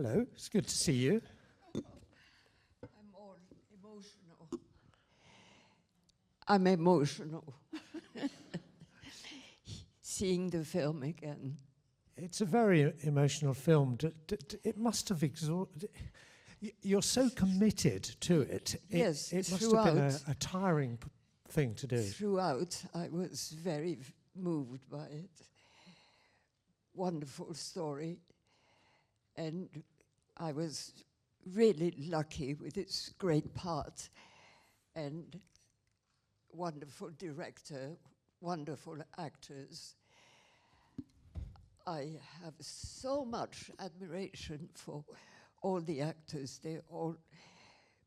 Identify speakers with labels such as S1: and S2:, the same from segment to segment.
S1: Hello, it's good to see you.
S2: I'm all emotional. I'm emotional. Seeing the film again.
S1: It's a very emotional film. It must have exhausted. You're so committed to it.
S2: Yes,
S1: it must have been
S2: throughout.
S1: a tiring thing to do.
S2: Throughout, I was very moved by it. Wonderful story. And I was really lucky with its great part and wonderful director, wonderful actors. I have so much admiration for all the actors. They all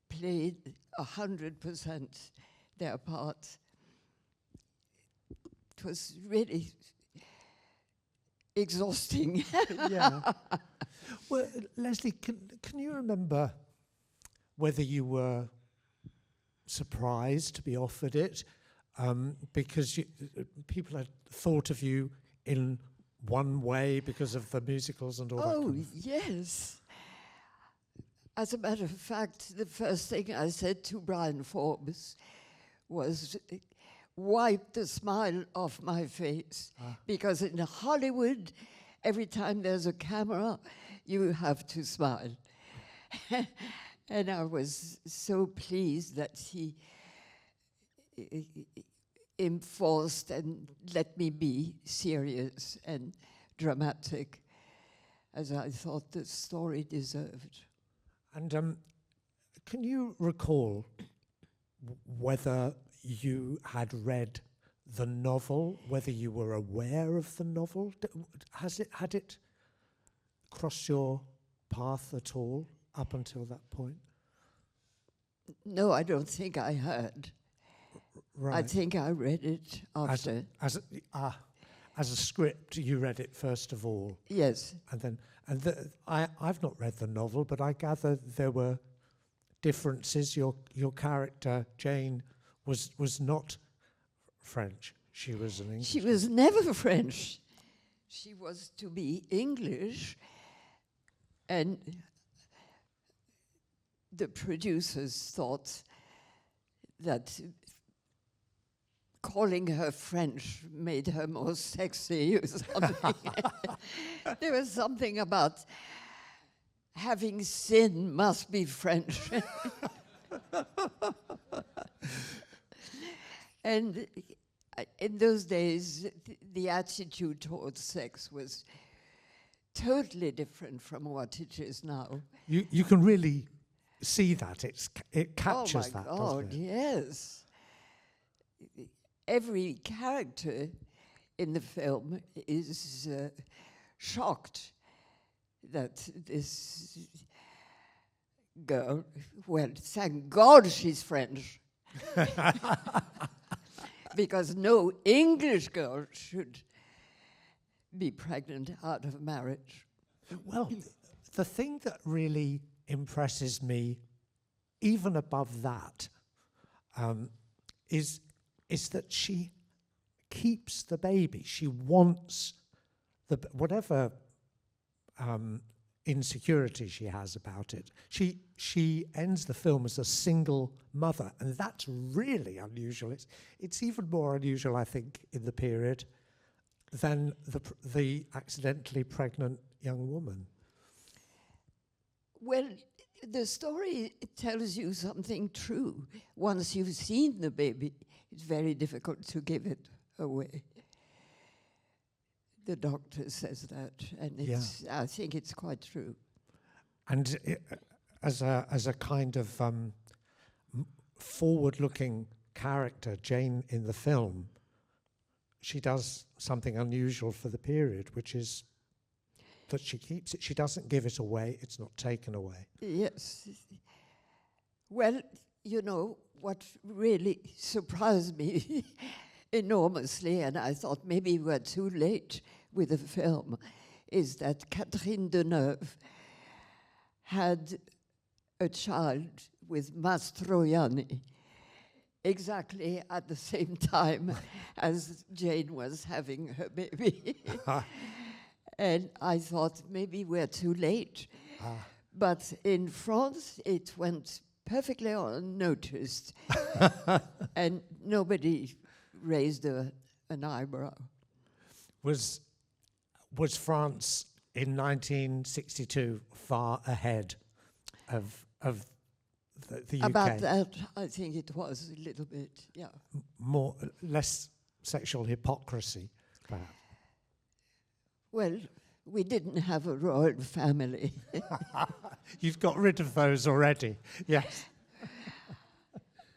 S2: played 100% their part. It was really exhausting.
S1: Yeah. Well, Leslie, can you remember whether you were surprised to be offered it? Because people had thought of you in one way because of the musicals and all that.
S2: Oh, yes. As a matter of fact, the first thing I said to Brian Forbes was, wipe the smile off my face. Because in Hollywood, every time there's a camera, you have to smile. And I was so pleased that he enforced and let me be serious and dramatic, as I thought the story deserved.
S1: And can you recall whether you had read the novel, whether you were aware of the novel? Had it crossed your path at all up until that point?
S2: No, I don't think I had.
S1: Right.
S2: I think I read it after.
S1: As a script, you read it first of all.
S2: Yes.
S1: I've not read the novel, but I gather there were differences. Your character Jane was not French. She was an English.
S2: She was never French. She was to be English, and the producers thought that calling her French made her more sexy or something. There was something about having sin must be French. And in those days, the attitude towards sex was totally different from what it is now.
S1: You can really see that. It captures that,
S2: oh my God,
S1: doesn't it?
S2: yes. Every character in the film is shocked that this girl, well, thank God she's French. Because no English girl should be pregnant out of marriage.
S1: Well, the thing that really impresses me, even above that, is that she keeps the baby. She wants whatever insecurity she has about it. She ends the film as a single mother, and that's really unusual. It's even more unusual, I think, in the period than the accidentally pregnant young woman.
S2: Well, the story tells you something true. Once you've seen the baby, it's very difficult to give it away. The doctor says that, and I think it's quite true.
S1: And as a kind of forward-looking character, Jane in the film, she does something unusual for the period, which is that she keeps it. She doesn't give it away. It's not taken away.
S2: Yes. Well, you know, what really surprised me enormously, and I thought maybe we're too late with the film, is that Catherine Deneuve had a child with Mastroianni exactly at the same time as Jane was having her baby. And I thought maybe we're too late. But in France, it went perfectly unnoticed, and nobody raised an eyebrow.
S1: Was France in 1962 far ahead of the UK?
S2: About that, I think it was a little bit, yeah.
S1: Less sexual hypocrisy, perhaps.
S2: Well, we didn't have a royal family.
S1: You've got rid of those already. Yes.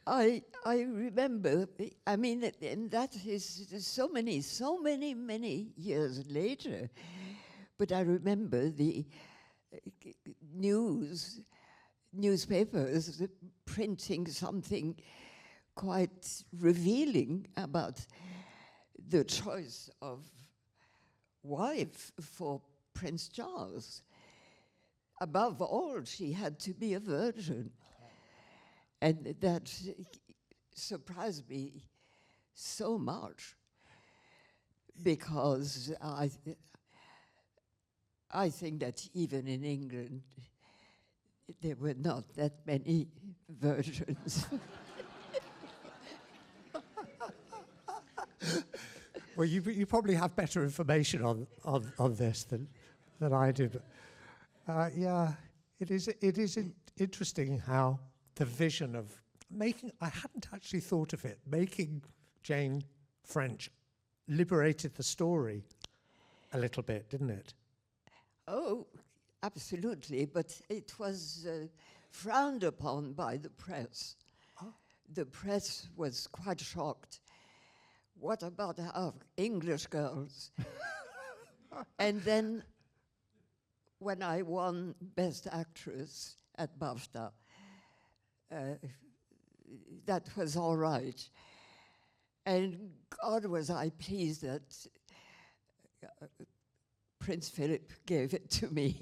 S2: I remember, I mean, and that is so many years later. But I remember the newspapers printing something quite revealing about the choice of wife for Prince Charles. Above all, she had to be a virgin. And that surprised me so much, because I think that even in England, there were not that many virgins.
S1: Well, you probably have better information on this than I do. But, yeah, it is interesting how the vision of making, I hadn't actually thought of it, making Jane French liberated the story a little bit, didn't it?
S2: Oh, absolutely, but it was frowned upon by the press.
S1: Oh.
S2: The press was quite shocked. What about our English girls? And then when I won Best Actress at BAFTA, that was all right. And God, was I pleased that Prince Philip gave it to me.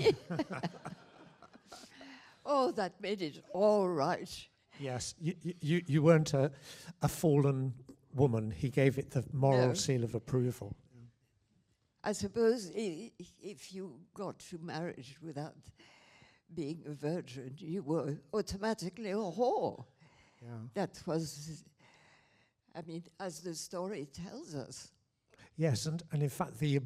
S2: Oh, that made it all right.
S1: Yes, you weren't a fallen woman. He gave it the moral seal of approval.
S2: I suppose if you got to marriage without being a virgin, you were automatically a whore.
S1: Yeah.
S2: That was, I mean, as the story tells us.
S1: Yes, and in fact, the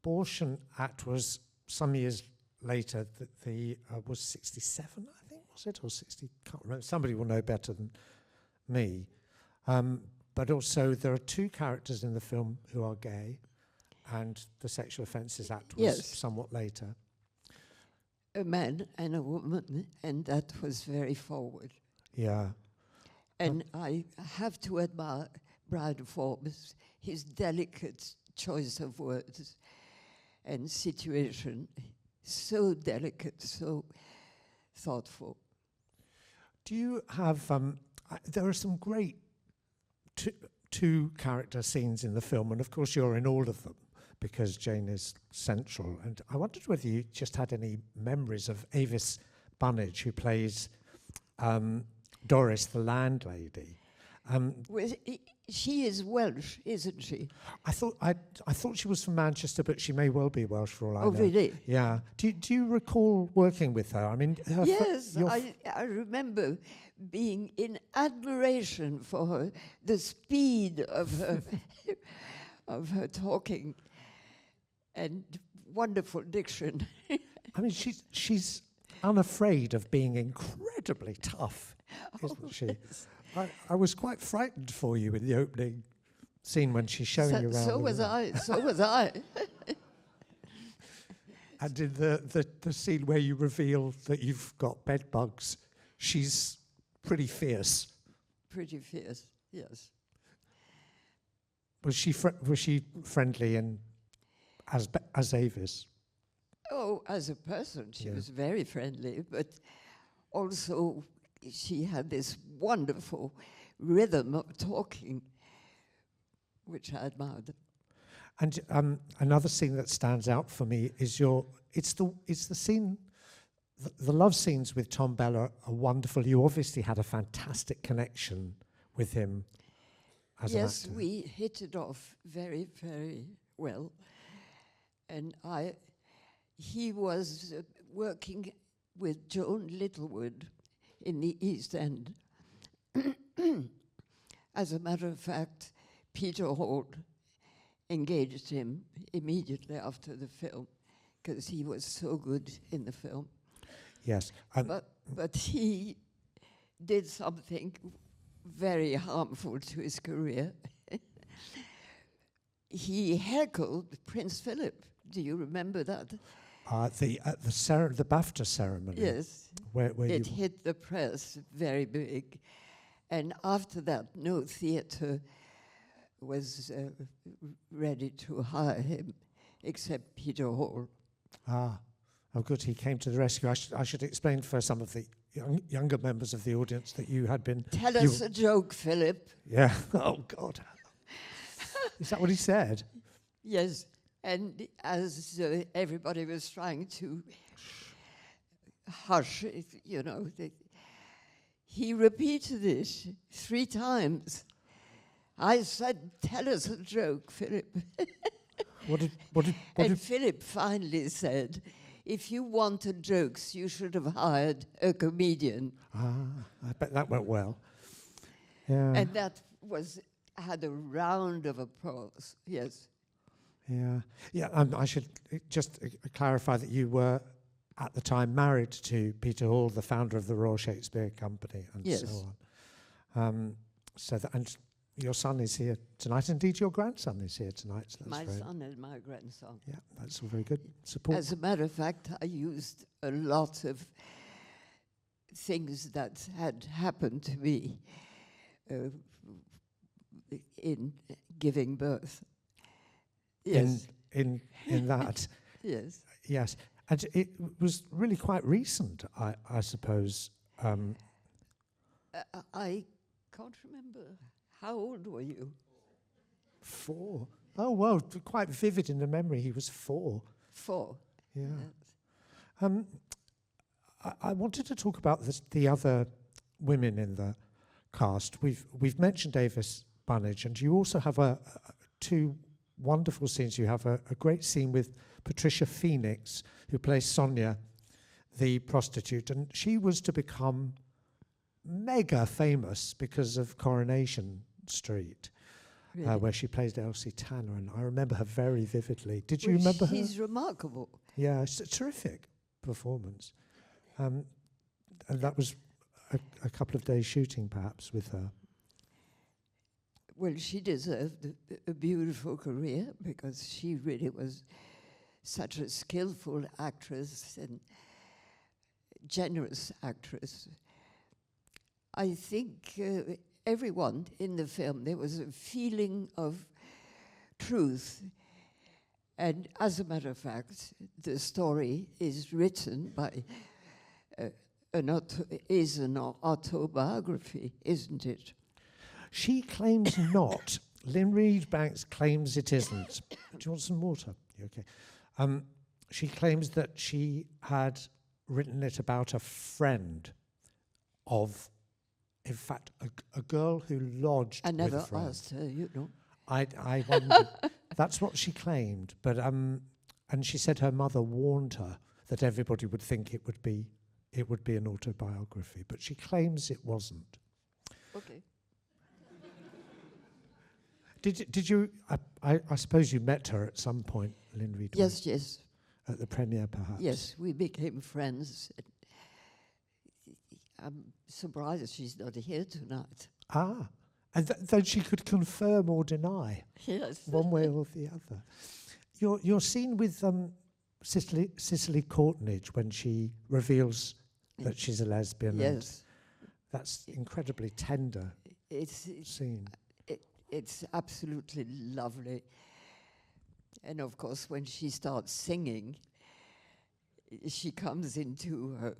S1: Abortion Act was some years later. The was 67, I think, was it, or 60? Can't remember. Somebody will know better than me. But also, there are two characters in the film who are gay, and the Sexual Offences Act was somewhat later.
S2: A man and a woman, and that was very forward.
S1: Yeah.
S2: And I have to admire Brian Forbes, his delicate choice of words and situation, so delicate, so thoughtful.
S1: Do you have, there are some great two character scenes in the film, and of course you're in all of them, because Jane is central. And I wondered whether you just had any memories of Avis Bunnage, who plays Doris, the landlady.
S2: Well, she is Welsh, isn't she?
S1: I thought she was from Manchester, but she may well be Welsh for all I know.
S2: Oh, really?
S1: Yeah. Do you recall working with her? I mean,
S2: yes, I remember being in admiration for her, the speed of her of her talking, and wonderful diction.
S1: I mean, she's unafraid of being incredibly tough, isn't she?
S2: Yes.
S1: I was quite frightened for you in the opening scene when she's showing you around.
S2: So was I. So was I.
S1: And in the scene where you reveal that you've got bed bugs, she's pretty fierce.
S2: Pretty fierce, yes.
S1: Was she friendly and as Avis?
S2: Oh, as a person, she was very friendly, but also she had this wonderful rhythm of talking, which I admired.
S1: And another scene that stands out for me is it's the scene, the love scenes with Tom Bell are wonderful. You obviously had a fantastic connection with him as an actor.
S2: Yes, we hit it off very, very well. And he was working with Joan Littlewood in the East End. As a matter of fact, Peter Holt engaged him immediately after the film because he was so good in the film.
S1: Yes.
S2: But he did something very harmful to his career. He heckled Prince Philip. Do you remember that?
S1: The BAFTA ceremony.
S2: Yes.
S1: Where
S2: it hit the press very big. And after that, no theatre was ready to hire him except Peter Hall.
S1: Oh, good. He came to the rescue. I should explain for some of the younger members of the audience that you had been...
S2: Tell us a joke, Philip.
S1: Yeah. Oh, God. Is that what he said?
S2: Yes. And as everybody was trying to hush, he repeated it 3 times. I said, tell us a joke, Philip. And Philip finally said, if you wanted jokes, you should have hired a comedian.
S1: I bet that went well. Yeah.
S2: And that had a round of applause, yes.
S1: Yeah. I should just clarify that you were, at the time, married to Peter Hall, the founder of the Royal Shakespeare Company, and
S2: yes.
S1: so on. And your son is here tonight. Indeed, your grandson is here tonight. So that's
S2: my son and my grandson.
S1: Yeah, that's all very good support.
S2: As a matter of fact, I used a lot of things that had happened to me in giving birth. Yes.
S1: In that.
S2: Yes.
S1: Yes. And it was really quite recent, I suppose.
S2: I can't remember. How old were you?
S1: 4. Oh, well, quite vivid in the memory. He was 4.
S2: 4.
S1: Yeah.
S2: Yes.
S1: I wanted to talk about the other women in the cast. We've mentioned Avis Bunnage, and you also have 2 wonderful scenes. You have a great scene with Patricia Phoenix, who plays Sonia, the prostitute, and she was to become mega famous because of Coronation Street,
S2: Really?
S1: Where she plays Elsie Tanner, and I remember her very vividly. Did you remember her?
S2: She's remarkable.
S1: Yeah, it's a terrific performance. And that was a couple of days shooting, perhaps, with her.
S2: Well, she deserved a beautiful career because she really was such a skillful actress and generous actress. I think everyone in the film, there was a feeling of truth. And as a matter of fact, the story is written by an autobiography, isn't it?
S1: She claims not. Lynn Reed Banks claims it isn't. Do you want some water? You okay? She claims that she had written it about a friend of, in fact, a girl who lodged
S2: I never
S1: with a friend.
S2: asked her, you know.
S1: I wondered. That's what she claimed, but and she said her mother warned her that everybody would think it would be an autobiography, but she claims it wasn't.
S2: Okay.
S1: Did you? I suppose you met her at some point, Lynn Reed.
S2: Yes, yes.
S1: At the premiere, perhaps.
S2: Yes, we became friends. I'm surprised she's not here tonight.
S1: Ah, and then she could confirm or deny.
S2: Yes.
S1: One way or the other. Your scene with Cicely Courtnage when she reveals that she's a lesbian.
S2: Yes.
S1: That's incredibly tender scene.
S2: It's absolutely lovely. And of course, when she starts singing, she comes into her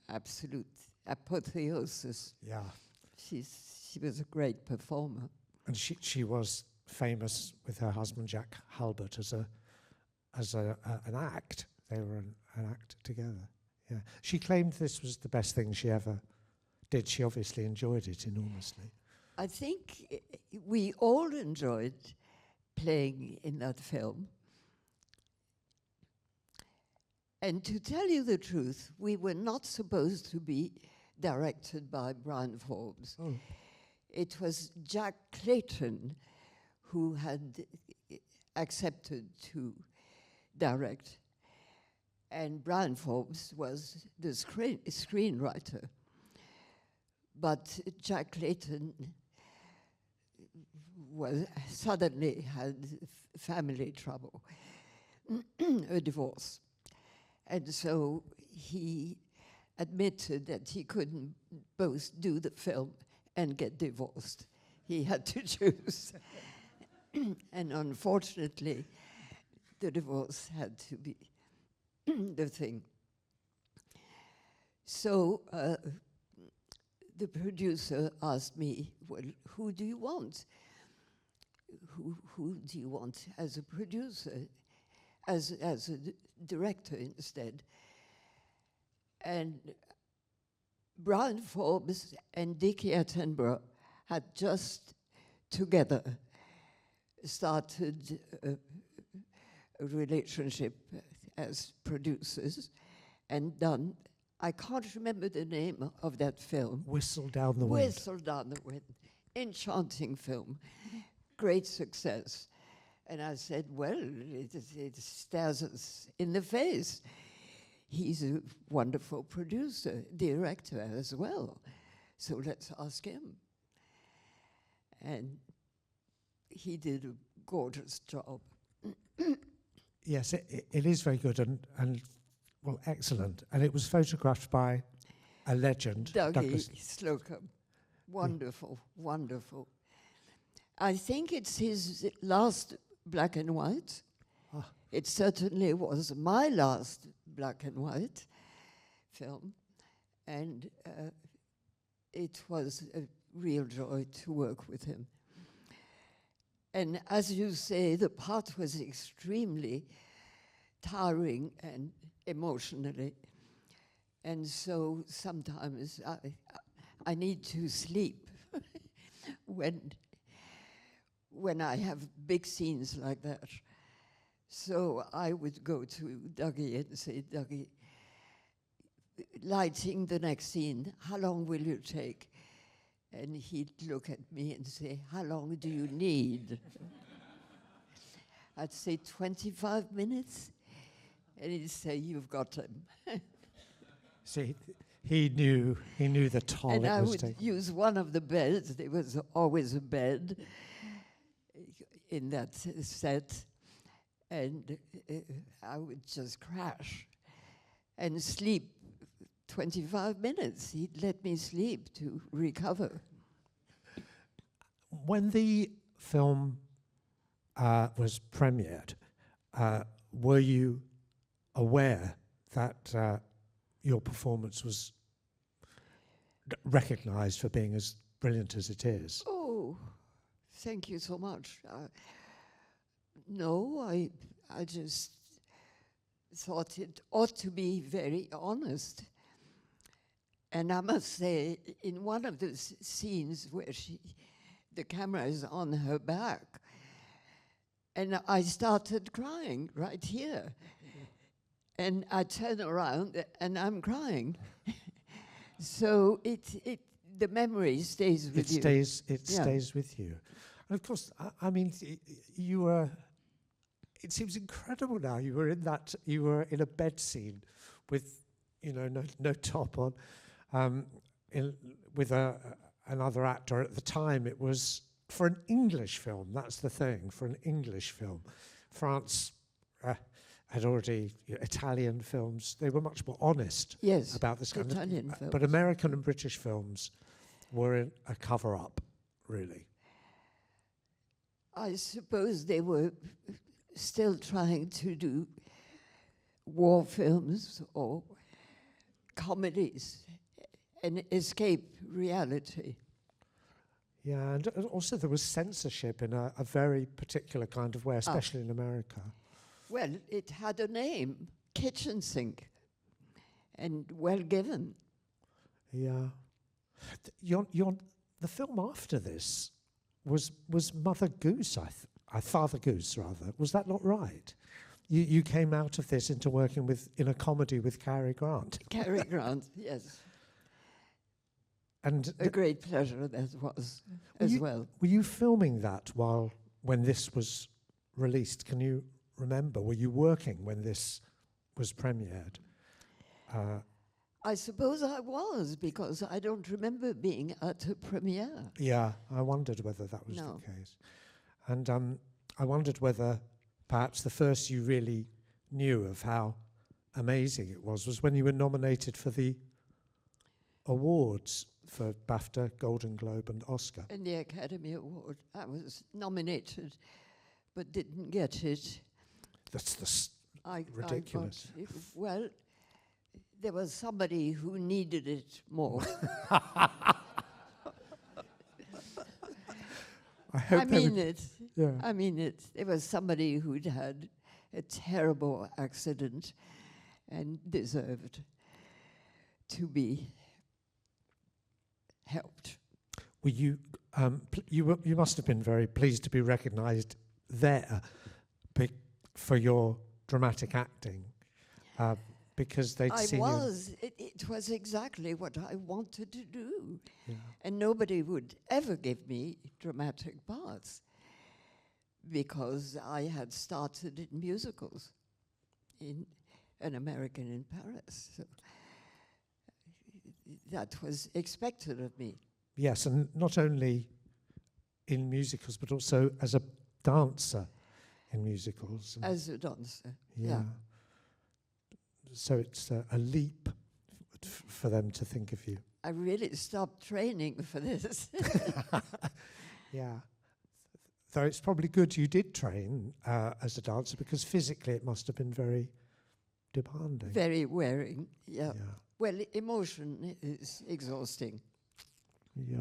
S2: absolute apotheosis.
S1: Yeah.
S2: She was a great performer.
S1: And she was famous with her husband Jack Halbert as an act. They were an act together. Yeah. She claimed this was the best thing she ever did. She obviously enjoyed it enormously.
S2: I think we all enjoyed playing in that film. And to tell you the truth, we were not supposed to be directed by Brian Forbes.
S1: Oh.
S2: It was Jack Clayton who had accepted to direct. And Brian Forbes was the screenwriter. But Jack Clayton suddenly had family trouble, a divorce. And so he admitted that he couldn't both do the film and get divorced. He had to choose. And unfortunately, the divorce had to be the thing. So the producer asked me, well, who do you want? Who do you want as a producer, as a director instead? And Brian Forbes and Dickie Attenborough had just together started a relationship as producers and done, I can't remember the name of that film.
S1: Whistle Down the Wind.
S2: Whistle Down the Wind. Enchanting film. Great success. And I said, well, it stares us in the face. He's a wonderful producer, director as well. So let's ask him. And he did a gorgeous job.
S1: Yes, it is very good and well, excellent. And it was photographed by a legend,
S2: Dougie Slocum. Wonderful, wonderful. I think it's his last black and white.
S1: Ah.
S2: It certainly was my last black and white film. And it was a real joy to work with him. And as you say, the part was extremely tiring and emotionally. And so sometimes I need to sleep when I have big scenes like that. So I would go to Dougie and say, Dougie, lighting the next scene, how long will you take? And he'd look at me and say, how long do you need? I'd say 25 minutes. And he'd say, you've got him.
S1: See, he knew the toll
S2: And
S1: it
S2: I
S1: was
S2: would
S1: taking.
S2: use one of the beds. There was always a bed in that set. And I would just crash and sleep 25 minutes. He'd let me sleep to recover.
S1: When the film was premiered, were you aware that your performance was recognized for being as brilliant as it is?
S2: Oh, thank you so much. No, I just thought it ought to be very honest. And I must say, in one of the scenes where the camera is on her back, and I started crying right here. And I turn around and I'm crying. So the memory stays with you.
S1: It stays with you. And of course, I mean, you were. It seems incredible now. You were in a bed scene with, no top on, with another actor. At the time, it was for an English film. That's the thing, for an English film. France had already, Italian films, they were much more honest about this kind
S2: Italian
S1: of
S2: films.
S1: But American and British films were a cover-up, really.
S2: I suppose they were still trying to do war films or comedies and escape reality.
S1: Yeah, and also there was censorship in a very particular kind of way, especially in America.
S2: Well, it had a name, Kitchen Sink, and well given.
S1: Yeah. The film after this was Mother Goose, Father Goose, rather. Was that not right? you came out of this into working in a comedy with Cary Grant.
S2: Cary Grant, yes.
S1: And
S2: A great pleasure that was as well.
S1: were you filming that when this was released? Can you remember? Were you working when this was premiered?
S2: I suppose I was, because I don't remember being at a premiere.
S1: Yeah, I wondered whether that was
S2: No.
S1: the case. And I wondered whether perhaps the first you really knew of how amazing it was when you were nominated for the awards for BAFTA, Golden Globe and Oscar.
S2: And the Academy Award, I was nominated, but didn't get it.
S1: That's
S2: I
S1: ridiculous.
S2: got it. Well, there was somebody who needed it more. I mean it.
S1: Yeah.
S2: I mean it. There was somebody who'd had a terrible accident and deserved to be helped.
S1: Were you? You must have been very pleased to be recognised there for your dramatic acting, because they'd seen you.
S2: It was exactly what I wanted to do.
S1: Yeah.
S2: And nobody would ever give me dramatic parts because I had started in musicals in An American in Paris. So that was expected of me.
S1: Yes, and not only in musicals, but also as a dancer in musicals.
S2: As a dancer,
S1: Yeah.
S2: yeah.
S1: So it's a leap for them to think of you.
S2: I really stopped training for this.
S1: Yeah. Though it's probably good you did train as a dancer, because physically it must have been very demanding.
S2: Very wearing, yeah.
S1: Yeah.
S2: Well, emotion is exhausting.
S1: Yeah.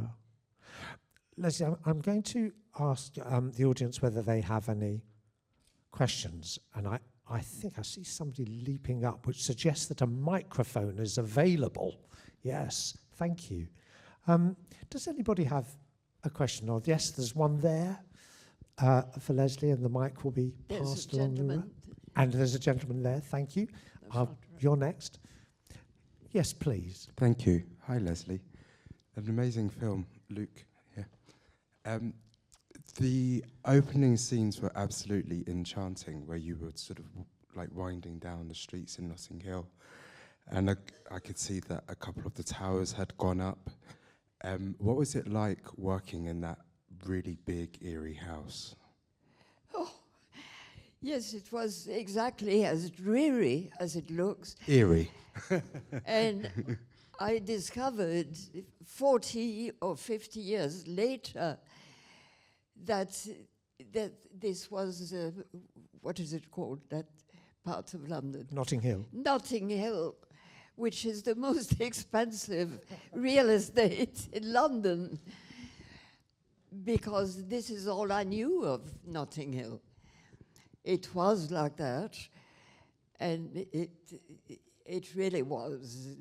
S1: Leslie, I'm going to ask the audience whether they have any questions. And I think I see somebody leaping up, which suggests that a microphone is available. Yes, thank you. Does anybody have a question? Or yes, there's one there for Leslie, and the mic will be
S2: There's
S1: passed
S2: a
S1: along the
S2: gentleman.
S1: row. And there's a gentleman there. Thank you. You're next. Yes, please.
S3: Thank you. Hi, Leslie. An amazing film, Luke. Yeah. The opening scenes were absolutely enchanting, where you were sort of like winding down the streets in Notting Hill, and I could see that a couple of the towers had gone up. What was it like working in that really big, eerie house?
S2: Oh, yes, it was exactly as dreary as it looks.
S3: Eerie.
S2: And I discovered 40 or 50 years later that this was, what is it called, that part of London?
S1: Notting Hill.
S2: Notting Hill, which is the most expensive real estate in London, because this is all I knew of Notting Hill. It was like that, and it really was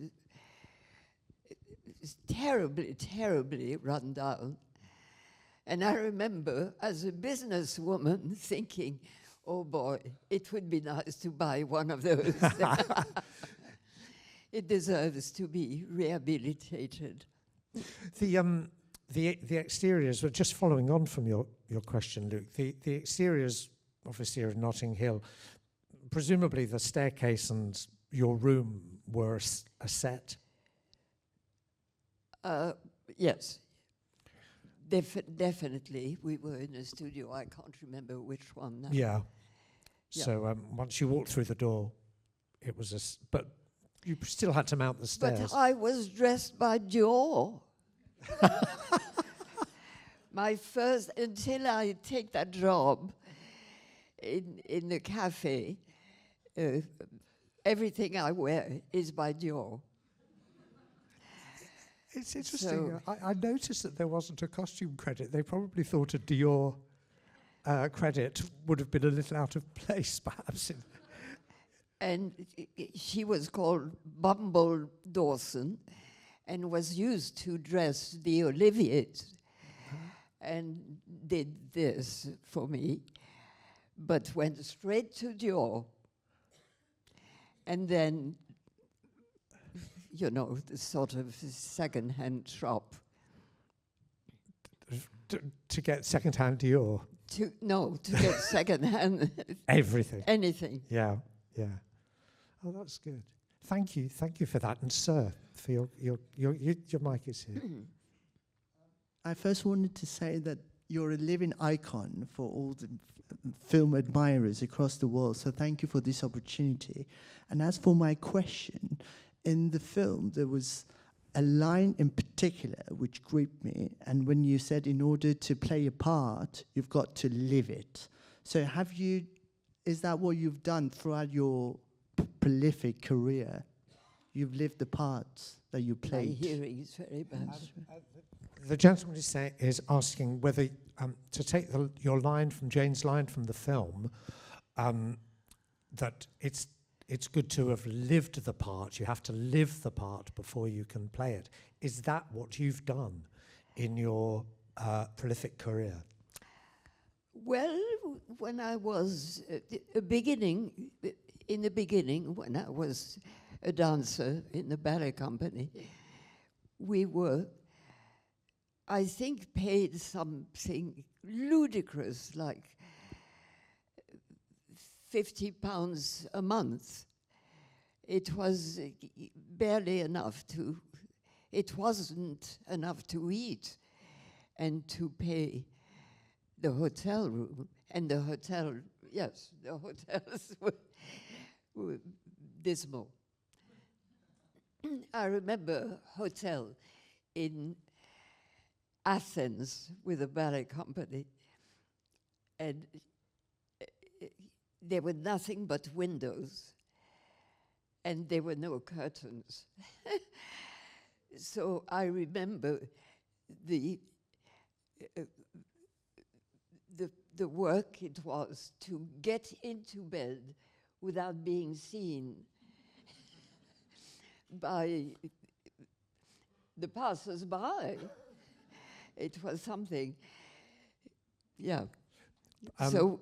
S2: terribly, terribly run down. And I remember, as a businesswoman, thinking, oh boy, it would be nice to buy one of those. It deserves to be rehabilitated.
S1: The exteriors, were just following on from your question, Luke, the exteriors, obviously, of Notting Hill, presumably the staircase and your room were a set.
S2: Yes. Definitely, we were in a studio. I can't remember which one now.
S1: Yeah.
S2: Yeah.
S1: So once you walked through the door, it was but you still had to mount the stairs.
S2: But I was dressed by Dior. My first, until I take that job in the cafe, everything I wear is by Dior.
S1: It's interesting. I noticed that there wasn't a costume credit. They probably thought a Dior credit would have been a little out of place, perhaps.
S2: And she was called Bumble Dawson and was used to dress the Oliviers and did this for me, but went straight to Dior And then, you know, the sort of second-hand shop.
S1: To get second-hand Dior?
S2: To get second-hand
S1: Everything.
S2: anything.
S1: Yeah, yeah. Oh, that's good. Thank you for that. And sir, for your mic is here.
S4: I first wanted to say that you're a living icon for all the film admirers across the world, so thank you for this opportunity. And as for my question, in the film there was a line in particular which gripped me, and when you said in order to play a part, you've got to live it. So is that what you've done throughout your prolific career? You've lived the parts that you
S2: My
S4: played.
S2: hearing is very bad.
S1: The gentleman is asking whether to take your line from Jane's line from the film, that it's good to have lived the part. You have to live the part before you can play it. Is that what you've done in your prolific career?
S2: Well, when I was in the beginning, when I was a dancer in the ballet company, we were, I think, paid something ludicrous, like £50 a month. It was barely enough it wasn't enough to eat and to pay the hotel room. And the hotels were dismal. I remember a hotel in Athens with a ballet company, and there were nothing but windows, and there were no curtains. So I remember the work it was to get into bed without being seen by the passers-by. It was something, yeah. So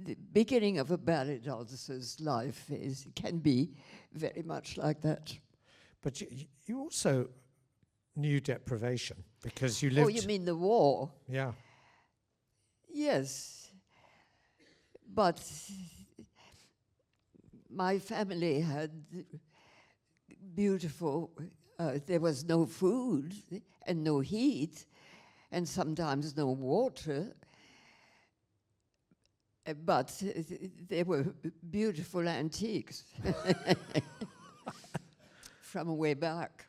S2: the beginning of a ballet dancer's life can be very much like that.
S1: But you also knew deprivation because you lived...
S2: Oh, you mean the war?
S1: Yeah.
S2: Yes. But my family had beautiful... there was no food and no heat and sometimes no water. But there were beautiful antiques from way back.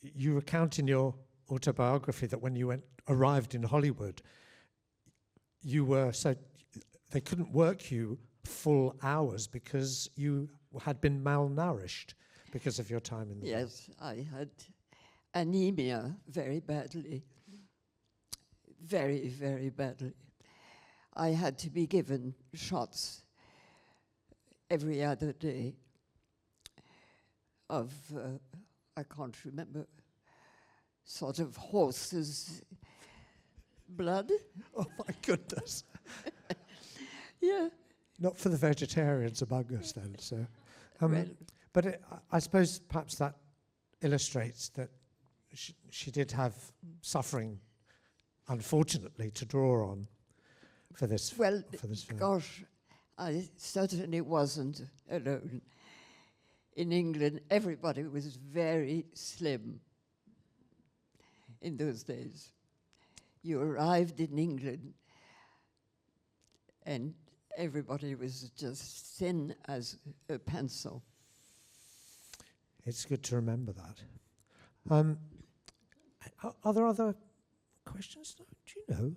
S1: You recount in your autobiography that when you arrived in Hollywood, they couldn't work you full hours because you had been malnourished because of your time in the war.
S2: Yes, I had anemia very badly, very, very badly. I had to be given shots every other day of, I can't remember, sort of horse's blood.
S1: Oh my goodness.
S2: Yeah.
S1: Not for the vegetarians among us then. So,
S2: Well,
S1: but I suppose perhaps that illustrates that she did have suffering, unfortunately, to draw on for this.
S2: well,
S1: for this film.
S2: gosh, I certainly wasn't alone. In England, everybody was very slim in those days. You arrived in England and everybody was just thin as a pencil.
S1: It's good to remember that. Are there other questions? Do you know?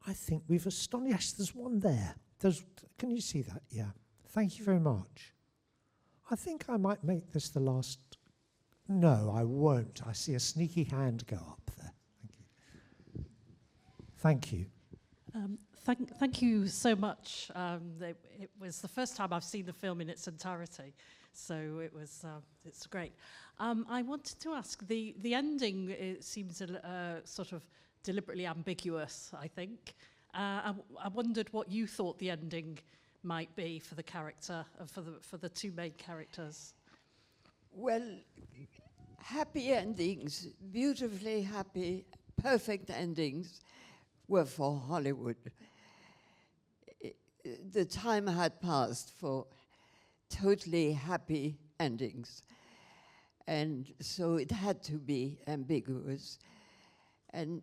S1: I think we've astonished. Yes, there's one there. Can you see that? Yeah. Thank you very much. I think I might make this the last. No, I won't. I see a sneaky hand go up there. Thank you.
S5: Thank you so much. It was the first time I've seen the film in its entirety, so it's great. I wanted to ask, the ending, it seems sort of deliberately ambiguous, I think. I wondered what you thought the ending might be for the character, for the two main characters?
S2: Well, happy endings, beautifully happy, perfect endings were for Hollywood. The time had passed for totally happy endings. And so it had to be ambiguous. And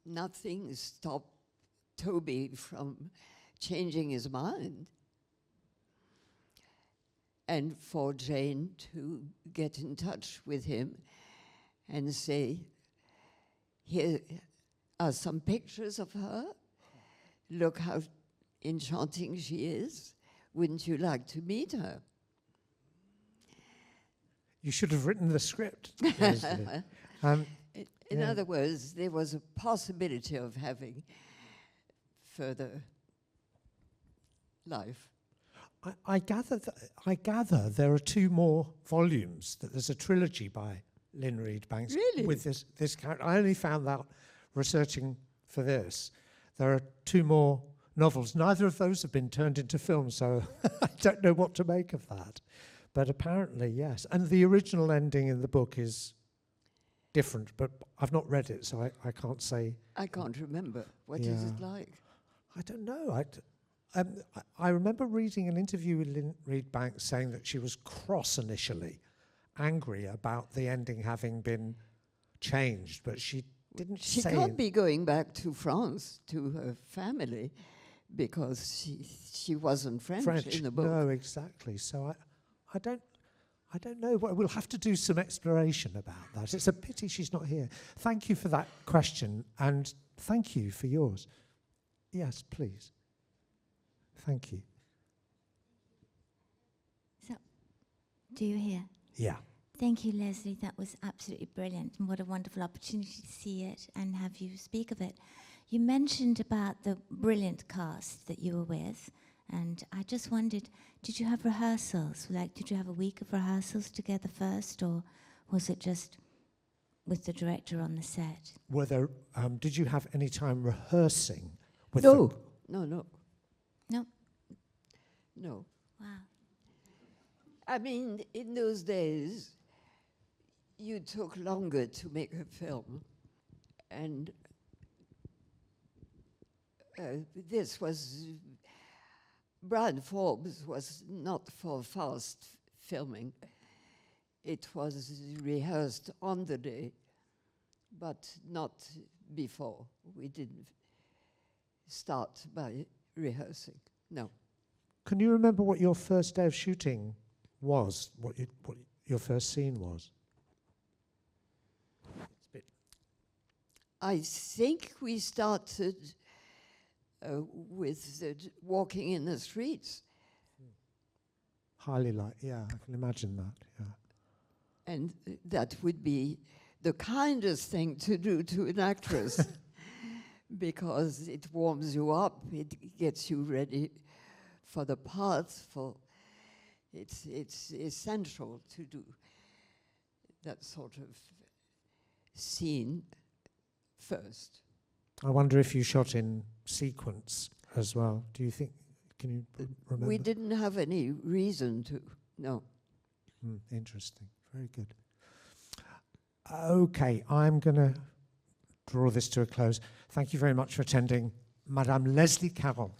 S2: nothing stopped Toby from changing his mind. And for Jane to get in touch with him and say, here are some pictures of her. Look how enchanting she is. Wouldn't you like to meet her?
S1: You should have written the script. Leslie.
S2: In other words, there was a possibility of having further life.
S1: I gather there are 2 more volumes, that there's a trilogy by Lynn Reed Banks
S2: Really?
S1: with this character. I only found out researching for this. There are 2 more novels. Neither of those have been turned into films, so I don't know what to make of that. But apparently, yes. And the original ending in the book is different, but I've not read it, so I can't say.
S2: I can't remember. What is it like?
S1: I don't know. I remember reading an interview with Lynn Reed Banks saying that she was cross initially, angry about the ending having been changed, but she didn't
S2: She
S1: say
S2: can't be going back to France to her family because she wasn't French in the book.
S1: No, exactly. So I don't know. We'll have to do some exploration about that. It's a pity she's not here. Thank you for that question, and thank you for yours. Yes, please. Thank you.
S6: So, do you hear?
S1: Yeah.
S6: Thank you, Leslie. That was absolutely brilliant, and what a wonderful opportunity to see it and have you speak of it. You mentioned about the brilliant cast that you were with, and I just wondered, did you have rehearsals? Like, did you have a week of rehearsals together first, or was it just with the director on the set?
S1: Were there? Did you have any time rehearsing with?
S2: No.
S6: No?
S2: No.
S6: Wow.
S2: I mean, in those days, you took longer to make a film. And this was, Brian Forbes was not for fast filming. It was rehearsed on the day, but not before. We didn't start by rehearsing, no.
S1: Can you remember what your first day of shooting was? What your first scene was?
S2: I think we started with walking in the streets.
S1: Highly yeah, I can imagine that, yeah.
S2: And that would be the kindest thing to do to an actress because it warms you up, it gets you ready for the part, it's essential to do that sort of scene first.
S1: I wonder if you shot in sequence as well. Do you think, can you remember?
S2: We didn't have any reason to, no.
S1: Interesting, very good. Okay, I'm going to draw this to a close. Thank you very much for attending, Madame Leslie Caron.